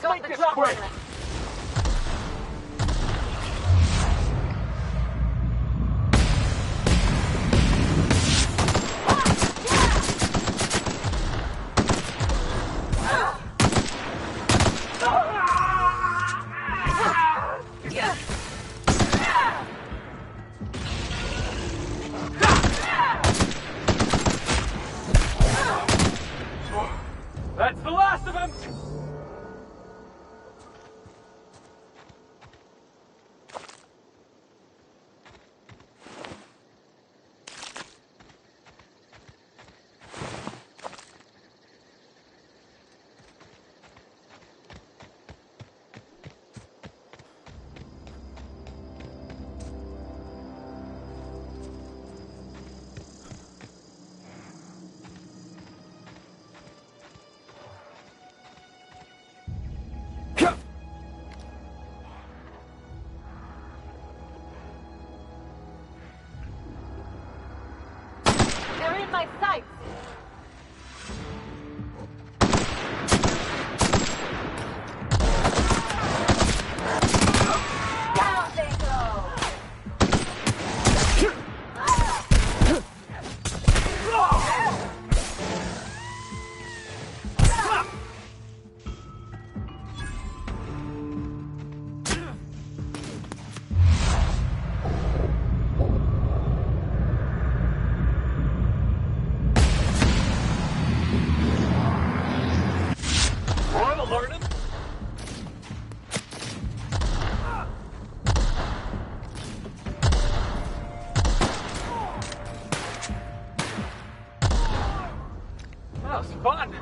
Let's make this quick! That's the last of them! They're in my sights! Down they go! Learning? That was fun.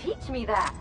Teach me that!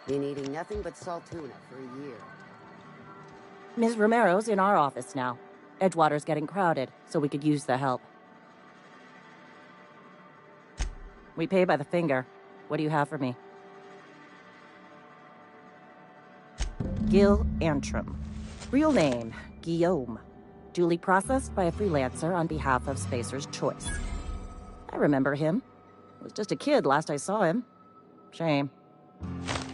Been eating nothing but salt tuna for a year. Ms. Romero's in our office now. Edgewater's getting crowded, so we could use the help. We pay by the finger. What do you have for me? Gil Antrim. Real name, Guillaume. Duly processed by a freelancer on behalf of Spacer's Choice. I remember him. Was just a kid last I saw him. Shame.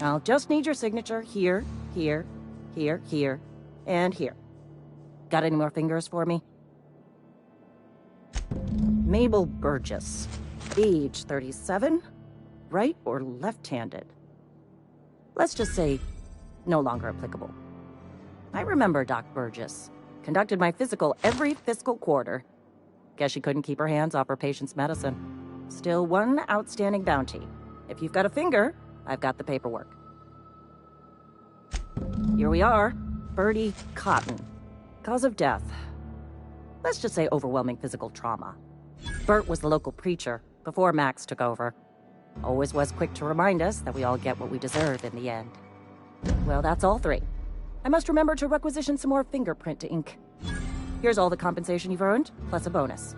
I'll just need your signature here, here, here, here, and here. Got any more fingers for me? Mabel Burgess. Age 37. Right or left-handed? Let's just say no longer applicable. I remember Doc Burgess. Conducted my physical every fiscal quarter. Guess she couldn't keep her hands off her patient's medicine. Still one outstanding bounty. If you've got a finger, I've got the paperwork. Here we are. Bertie Cotton. Cause of death. Let's just say overwhelming physical trauma. Bert was the local preacher before Max took over. Always was quick to remind us that we all get what we deserve in the end. Well, that's all three. I must remember to requisition some more fingerprint to ink. Here's all the compensation you've earned, plus a bonus.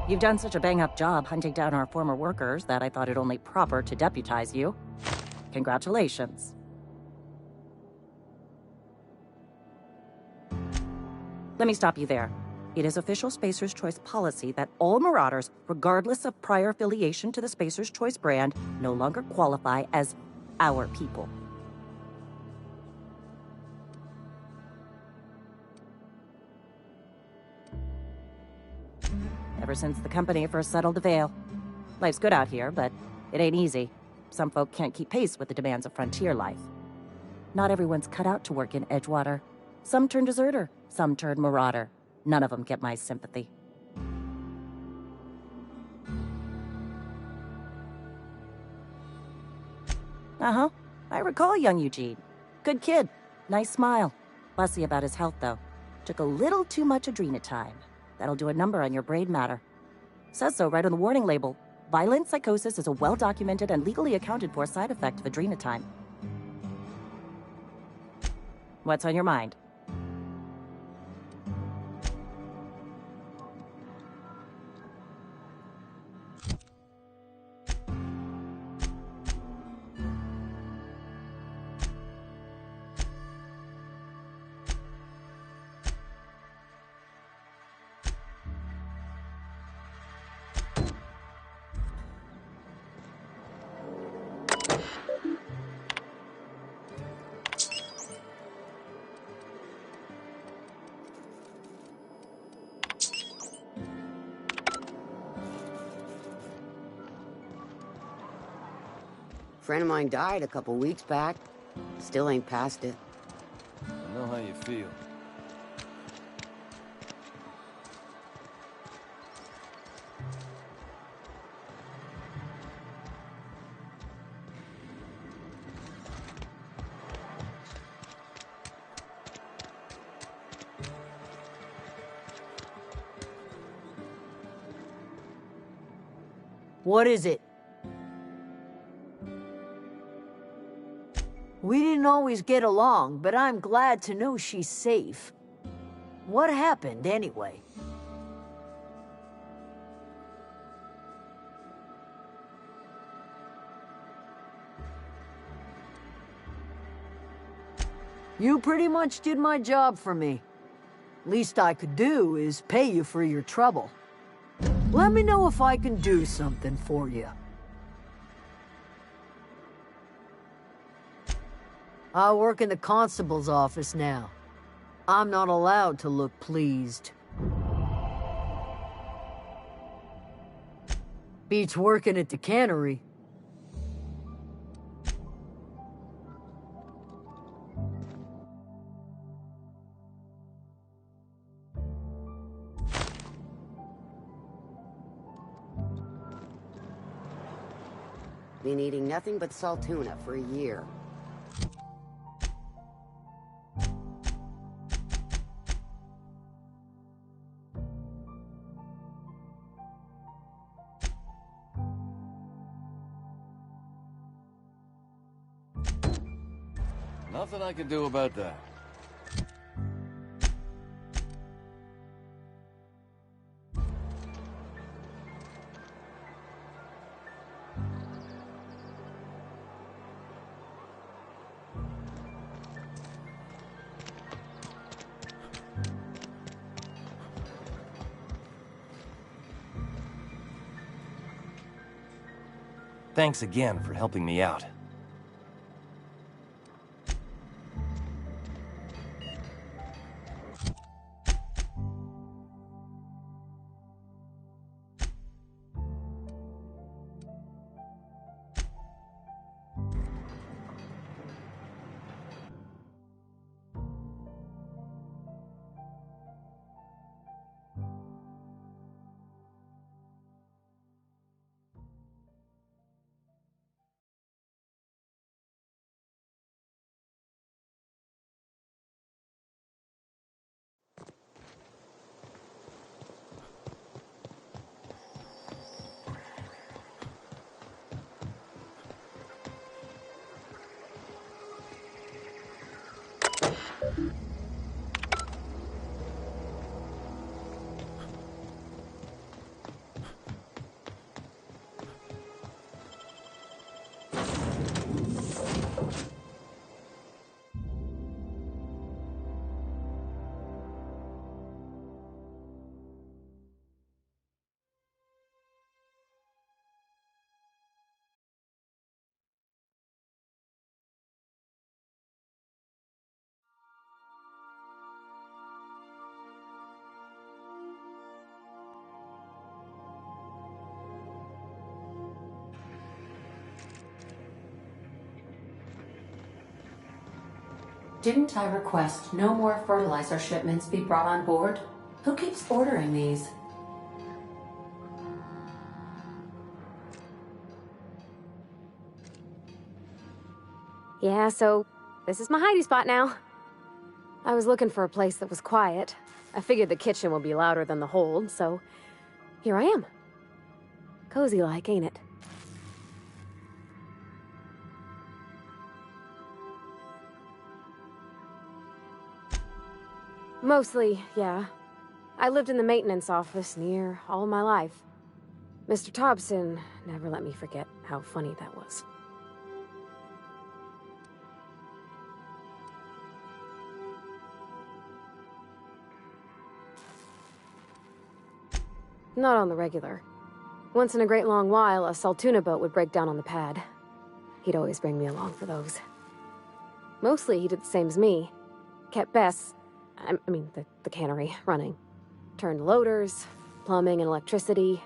You've done such a bang-up job hunting down our former workers that I thought it only proper to deputize you. Congratulations. Let me stop you there. It is official Spacer's Choice policy that all Marauders, regardless of prior affiliation to the Spacer's Choice brand, no longer qualify as our people. Ever since the company first settled the Vale. Life's good out here, but it ain't easy. Some folk can't keep pace with the demands of frontier life. Not everyone's cut out to work in Edgewater. Some turn deserter, some turn marauder. None of them get my sympathy. Uh-huh. I recall young Eugene. Good kid. Nice smile. Fussy about his health, though. Took a little too much adrenatime. That'll do a number on your brain matter. Says so right on the warning label. Violent psychosis is a well-documented and legally accounted for side effect of adrenatime. What's on your mind? Friend of mine died a couple weeks back. Still ain't past it. I know how you feel. What is it? We didn't always get along, but I'm glad to know she's safe. What happened, anyway? You pretty much did my job for me. Least I could do is pay you for your trouble. Let me know if I can do something for you. I work in the constable's office now. I'm not allowed to look pleased. Beats working at the cannery. Been eating nothing but salt tuna for a year. Nothing I can do about that. Thanks again for helping me out. Didn't I request no more fertilizer shipments be brought on board? Who keeps ordering these? Yeah, so this is my hidey spot now. I was looking for a place that was quiet. I figured the kitchen would be louder than the hold, so here I am. Cozy like, ain't it? Mostly, yeah. I lived in the maintenance office near all my life. Mr. Thompson never let me forget how funny that was. Not on the regular. Once in a great long while, a Saltuna boat would break down on the pad. He'd always bring me along for those. Mostly, he did the same as me. Kept Bess, I mean, the cannery, running. Turned loaders, plumbing and electricity,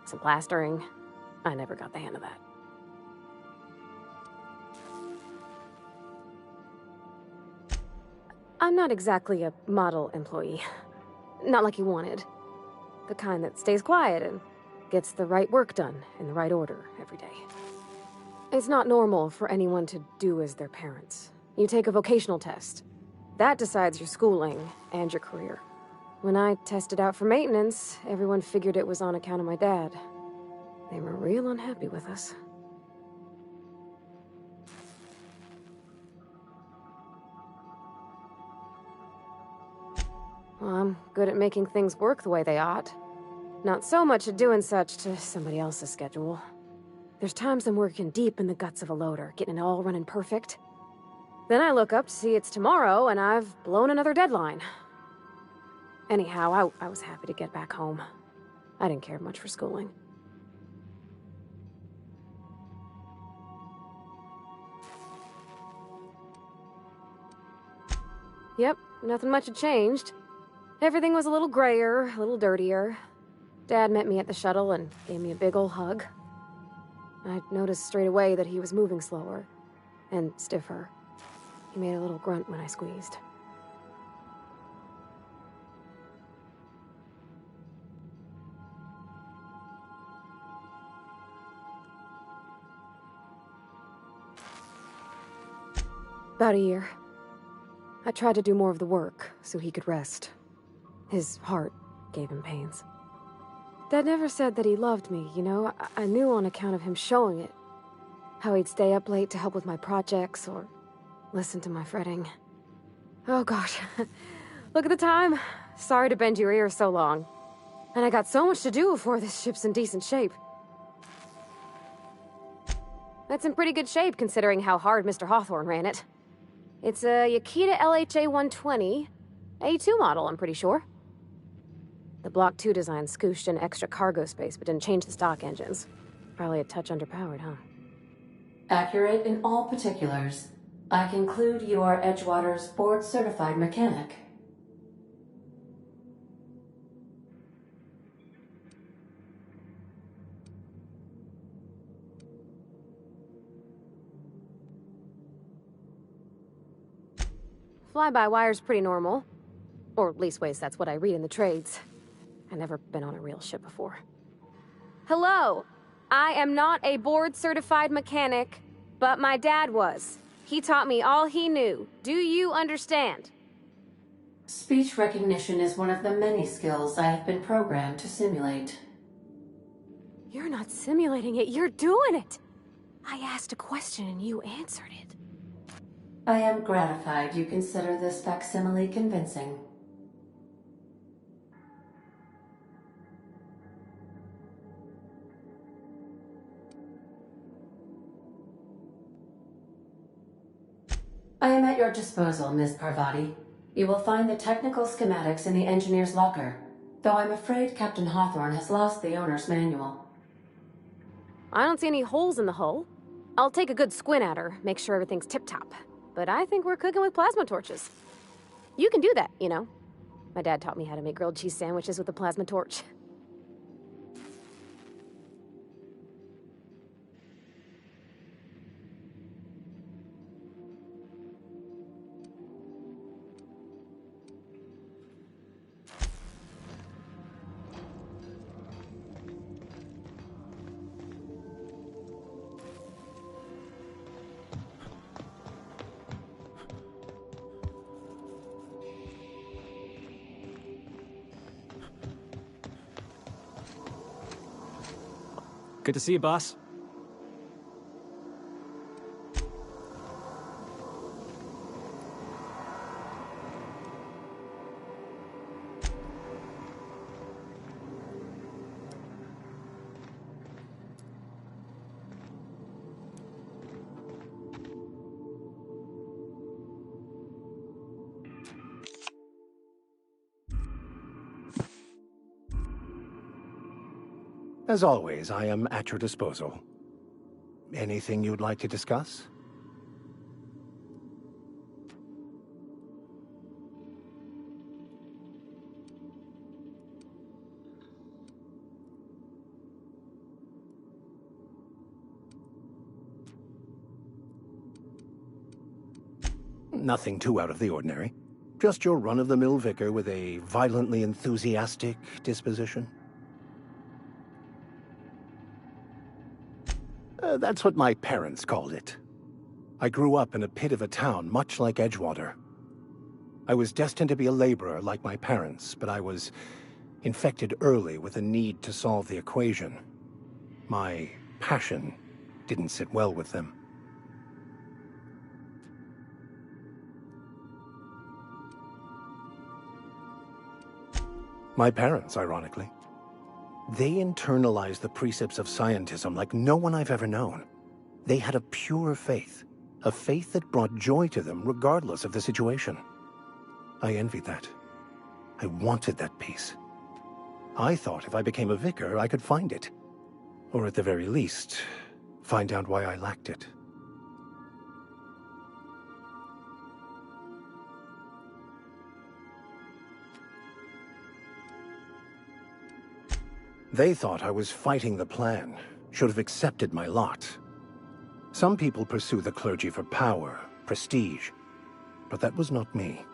some plastering. I never got the hang of that. I'm not exactly a model employee. Not like you wanted. The kind that stays quiet and gets the right work done in the right order every day. It's not normal for anyone to do as their parents. You take a vocational test. That decides your schooling and your career. When I tested out for maintenance, everyone figured it was on account of my dad. They were real unhappy with us. Well, I'm good at making things work the way they ought. Not so much at doing such to somebody else's schedule. There's times I'm working deep in the guts of a loader, getting it all running perfect. Then I look up to see it's tomorrow, and I've blown another deadline. Anyhow, I was happy to get back home. I didn't care much for schooling. Yep, nothing much had changed. Everything was a little grayer, a little dirtier. Dad met me at the shuttle and gave me a big ol' hug. I noticed straight away that he was moving slower and stiffer. He made a little grunt when I squeezed. About a year. I tried to do more of the work so he could rest. His heart gave him pains. Dad never said that he loved me, you know? I knew on account of him showing it. How he'd stay up late to help with my projects, or Listen to my fretting. Oh gosh. Look at the time. Sorry to bend your ear so long. And I got so much to do before this ship's in decent shape. That's in pretty good shape considering how hard Mr. Hawthorne ran it. It's a Yakita LHA 120, A2 model, I'm pretty sure. The Block 2 design scooshed in extra cargo space but didn't change the stock engines. Probably a touch underpowered, huh? Accurate in all particulars. I conclude you are Edgewater's board-certified mechanic. Fly-by-wire's pretty normal. Or leastways, that's what I read in the trades. I've never been on a real ship before. Hello! I am not a board-certified mechanic, but my dad was. He taught me all he knew. Do you understand? Speech recognition is one of the many skills I have been programmed to simulate. You're not simulating it, you're doing it! I asked a question and you answered it. I am gratified you consider this facsimile convincing. I am at your disposal, Ms. Parvati. You will find the technical schematics in the engineer's locker, though I'm afraid Captain Hawthorne has lost the owner's manual. I don't see any holes in the hull. I'll take a good squint at her, make sure everything's tip-top. But I think we're cooking with plasma torches. You can do that, you know. My dad taught me how to make grilled cheese sandwiches with a plasma torch. Good to see you, boss. As always, I am at your disposal. Anything you'd like to discuss? Nothing too out of the ordinary. Just your run-of-the-mill vicar with a violently enthusiastic disposition. That's what my parents called it. I grew up in a pit of a town much like Edgewater. I was destined to be a laborer like my parents, but I was infected early with a need to solve the equation. My passion didn't sit well with them. My parents, ironically. They internalized the precepts of scientism like no one I've ever known. They had a pure faith, a faith that brought joy to them regardless of the situation. I envied that. I wanted that peace. I thought if I became a vicar, I could find it. Or at the very least, find out why I lacked it. They thought I was fighting the plan, should have accepted my lot. Some people pursue the clergy for power, prestige, but that was not me.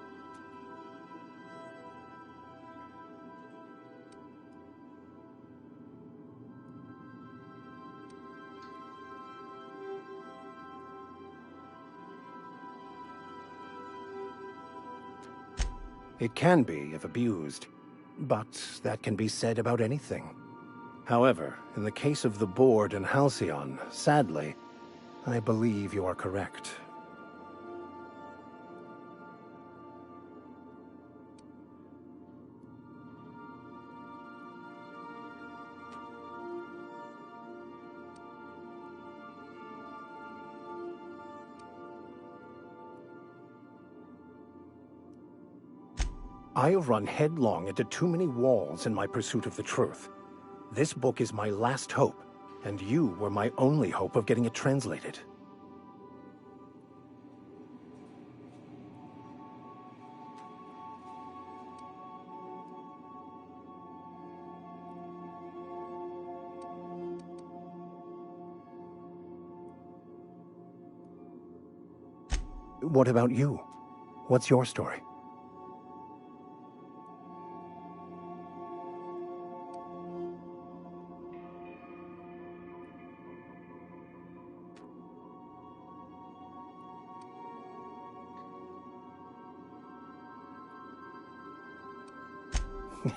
It can be if abused, but that can be said about anything. However, in the case of the board and Halcyon, sadly, I believe you are correct. I have run headlong into too many walls in my pursuit of the truth. This book is my last hope, and you were my only hope of getting it translated. What about you? What's your story?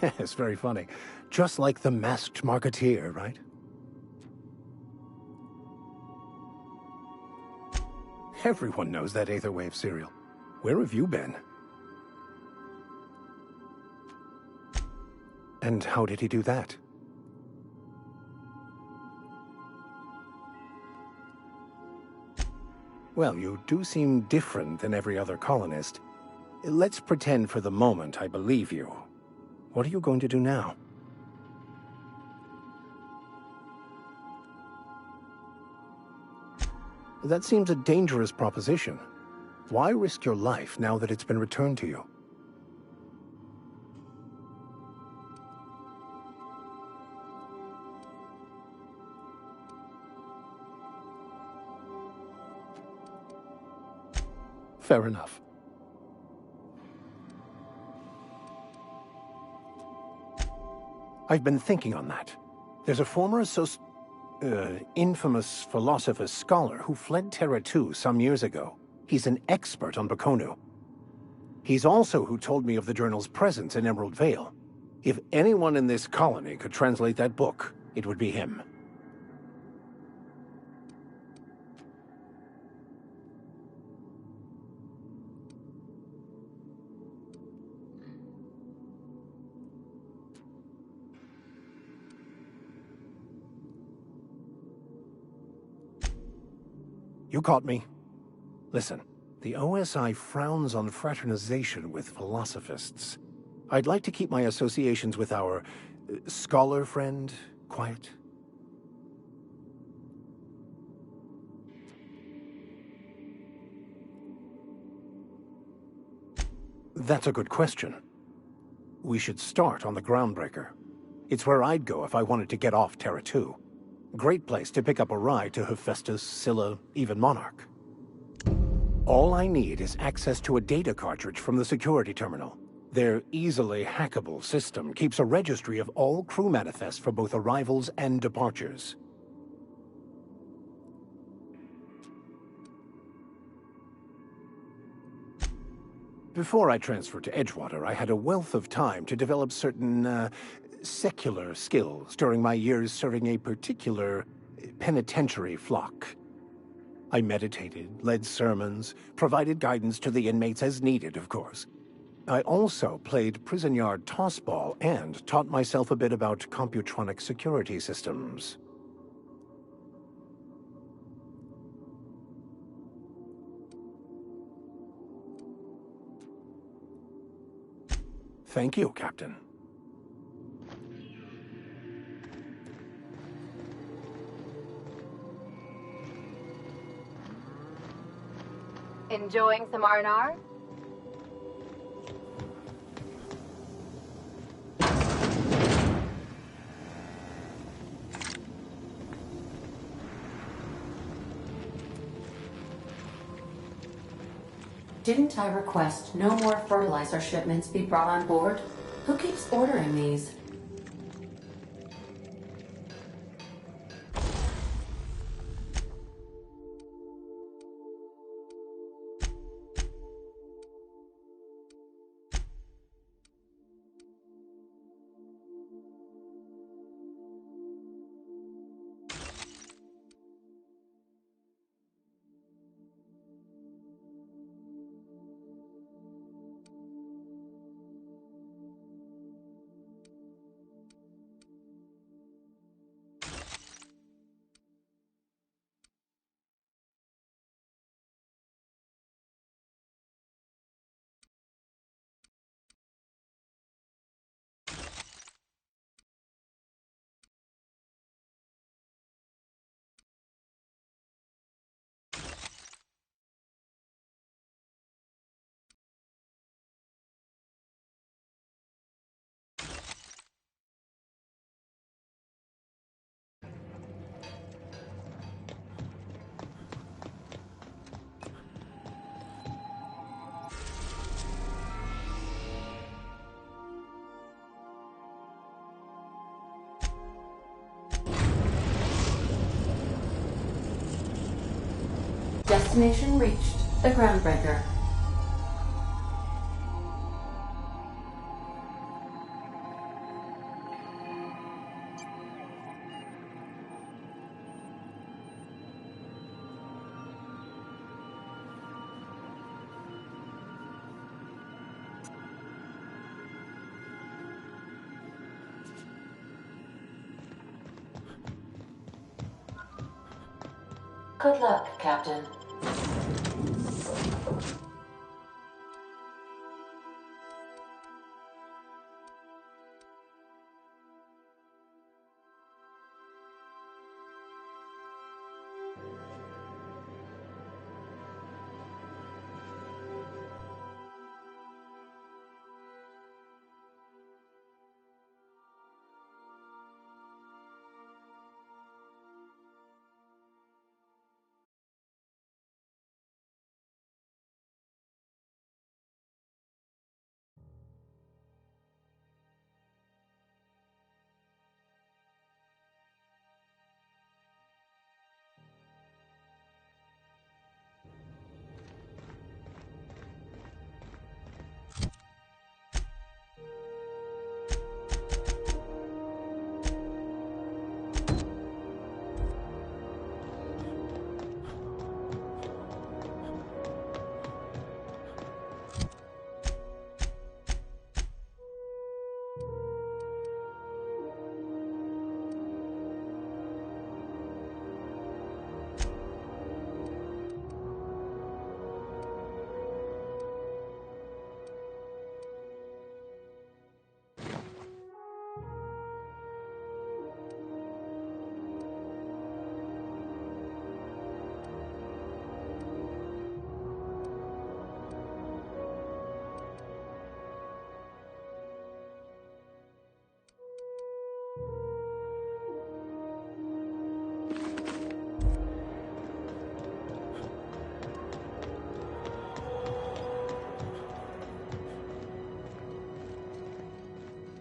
Yes, very funny. Just like the masked marketeer, right? Everyone knows that Aetherwave serial. Where have you been? And how did he do that? Well, you do seem different than every other colonist. Let's pretend for the moment I believe you. What are you going to do now? That seems a dangerous proposition. Why risk your life now that it's been returned to you? Fair enough. I've been thinking on that. There's a former infamous philosopher scholar who fled Terra 2 some years ago. He's an expert on Bakonu. He's also who told me of the journal's presence in Emerald Vale. If anyone in this colony could translate that book, it would be him. You caught me. Listen, the OSI frowns on fraternization with philosophists. I'd like to keep my associations with our scholar friend quiet. That's a good question. We should start on the Groundbreaker. It's where I'd go if I wanted to get off Terra 2. Great place to pick up a ride to Hephaestus, Scylla, even Monarch. All I need is access to a data cartridge from the security terminal. Their easily hackable system keeps a registry of all crew manifests for both arrivals and departures. Before I transferred to Edgewater, I had a wealth of time to develop certain, secular skills during my years serving a particular penitentiary flock. I meditated, led sermons, provided guidance to the inmates as needed, of course. I also played prison yard tossball and taught myself a bit about computronic security systems. Thank you, Captain. Enjoying some R&R? Didn't I request no more fertilizer shipments be brought on board? Who keeps ordering these? Destination reached. The Groundbreaker. Good luck, Captain.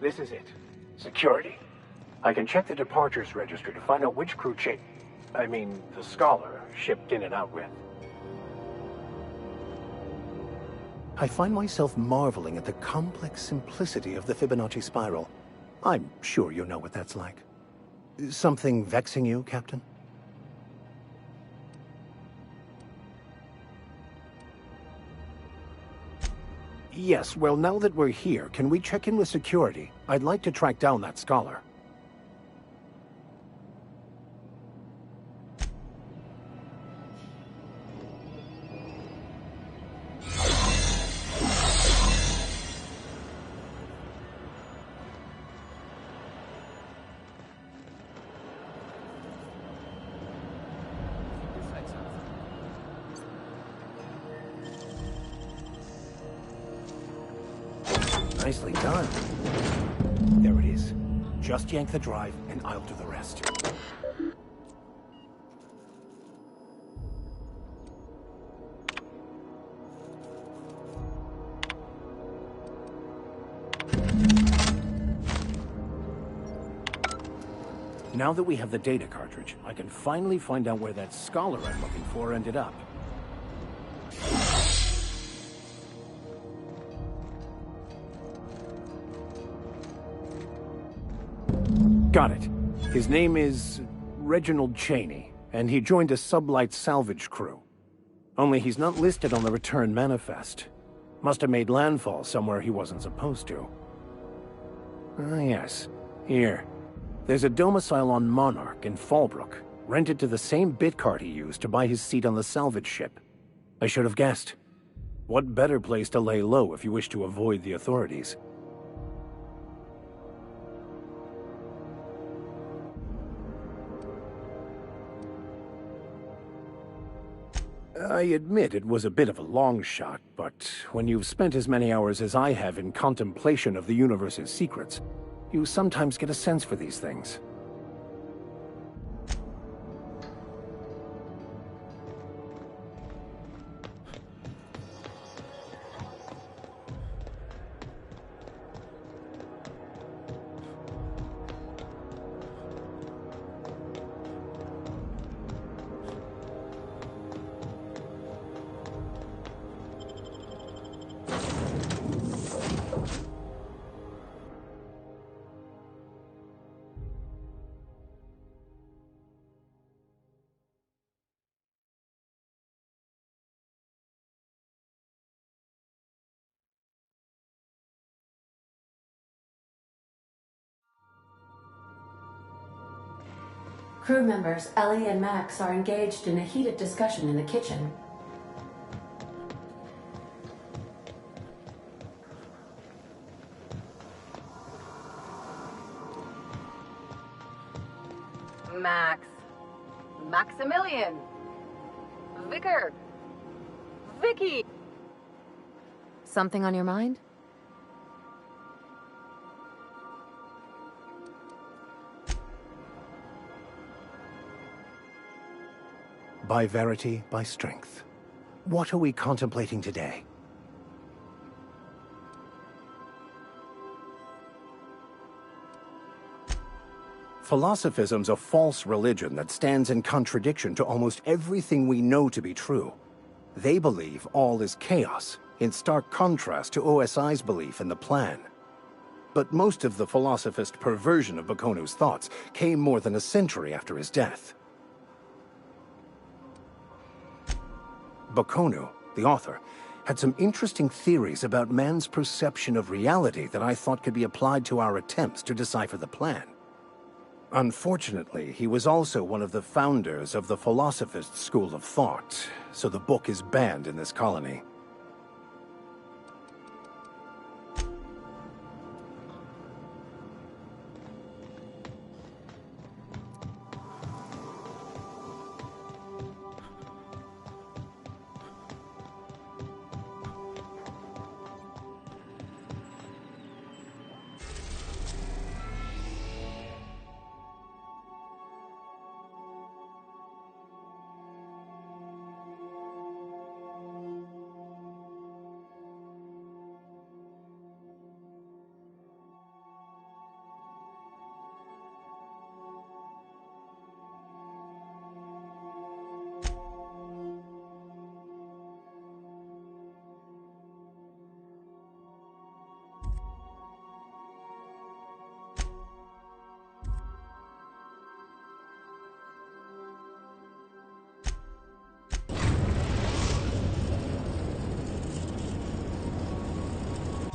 This is it. Security. I can check the departures register to find out which crew the Scholar shipped in and out with. I find myself marveling at the complex simplicity of the Fibonacci spiral. I'm sure you know what that's like. Something vexing you, Captain? Yes, well, now that we're here, can we check in with security? I'd like to track down that Scholar. Nicely done. There it is. Just yank the drive, and I'll do the rest. Now that we have the data cartridge, I can finally find out where that Scholar I'm looking for ended up. Got it. His name is Reginald Cheney, and he joined a sublight salvage crew. Only he's not listed on the return manifest. Must have made landfall somewhere he wasn't supposed to. Ah, yes. Here. There's a domicile on Monarch in Fallbrook, rented to the same bit card he used to buy his seat on the salvage ship. I should have guessed. What better place to lay low if you wish to avoid the authorities? I admit it was a bit of a long shot, but when you've spent as many hours as I have in contemplation of the universe's secrets, you sometimes get a sense for these things. Crew members Ellie and Max are engaged in a heated discussion in the kitchen. Max. Maximilian. Vicar. Vicky. Something on your mind? By verity, by strength. What are we contemplating today? Philosophism's a false religion that stands in contradiction to almost everything we know to be true. They believe all is chaos, in stark contrast to OSI's belief in the plan. But most of the philosophist perversion of Bakonu's thoughts came more than a century after his death. Bakonu, the author, had some interesting theories about man's perception of reality that I thought could be applied to our attempts to decipher the plan. Unfortunately, he was also one of the founders of the philosophist school of thought, so the book is banned in this colony.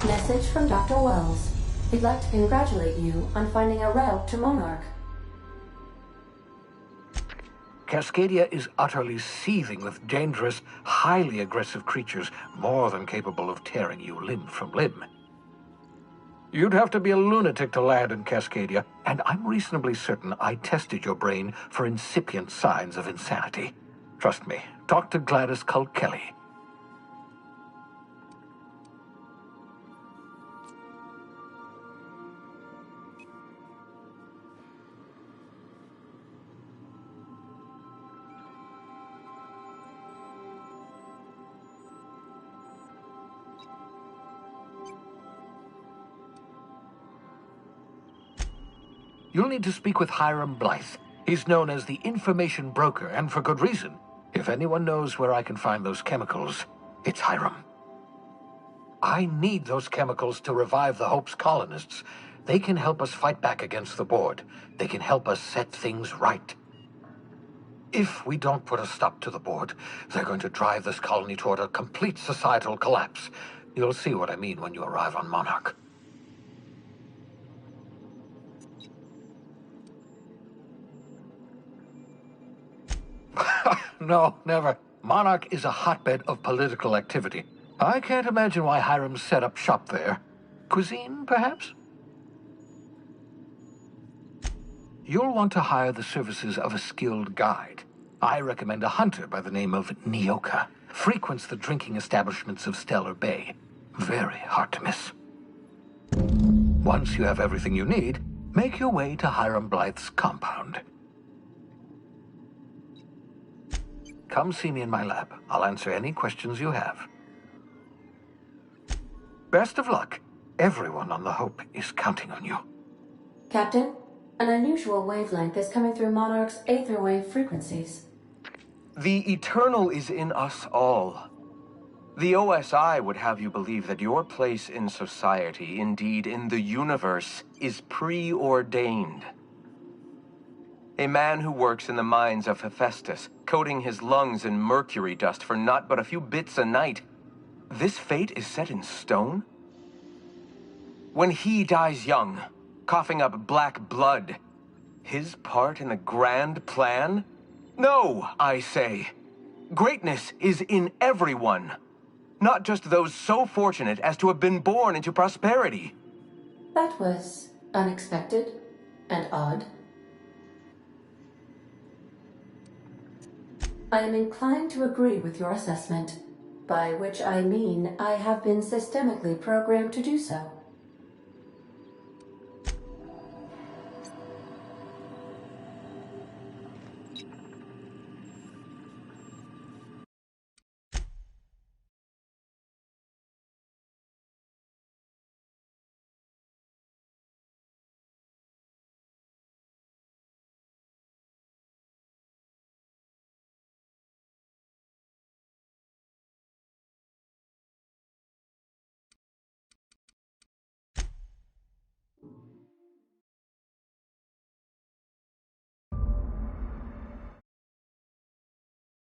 Message from Dr. Wells. He'd like to congratulate you on finding a route to Monarch. Cascadia is utterly seething with dangerous, highly aggressive creatures, more than capable of tearing you limb from limb. You'd have to be a lunatic to land in Cascadia, and I'm reasonably certain I tested your brain for incipient signs of insanity. Trust me, talk to Gladys Culkelly. You'll need to speak with Hiram Blythe. He's known as the information broker, and for good reason. If anyone knows where I can find those chemicals, it's Hiram. I need those chemicals to revive the Hope's colonists. They can help us fight back against the Board. They can help us set things right. If we don't put a stop to the Board, they're going to drive this colony toward a complete societal collapse. You'll see what I mean when you arrive on Monarch. No, never. Monarch is a hotbed of political activity. I can't imagine why Hiram set up shop there. Cuisine, perhaps? You'll want to hire the services of a skilled guide. I recommend a hunter by the name of Nyoka. Frequents the drinking establishments of Stellar Bay. Very hard to miss. Once you have everything you need, make your way to Hiram Blythe's compound. Come see me in my lab. I'll answer any questions you have. Best of luck. Everyone on the Hope is counting on you. Captain, an unusual wavelength is coming through Monarch's aether wave frequencies. The eternal is in us all. The OSI would have you believe that your place in society, indeed in the universe, is preordained. A man who works in the mines of Hephaestus, coating his lungs in mercury dust for not but a few bits a night. This fate is set in stone? When he dies young, coughing up black blood, His part in the grand plan? No, I say. Greatness is in everyone. Not just those so fortunate as to have been born into prosperity. That was unexpected and odd. I am inclined to agree with your assessment, by which I mean I have been systemically programmed to do so.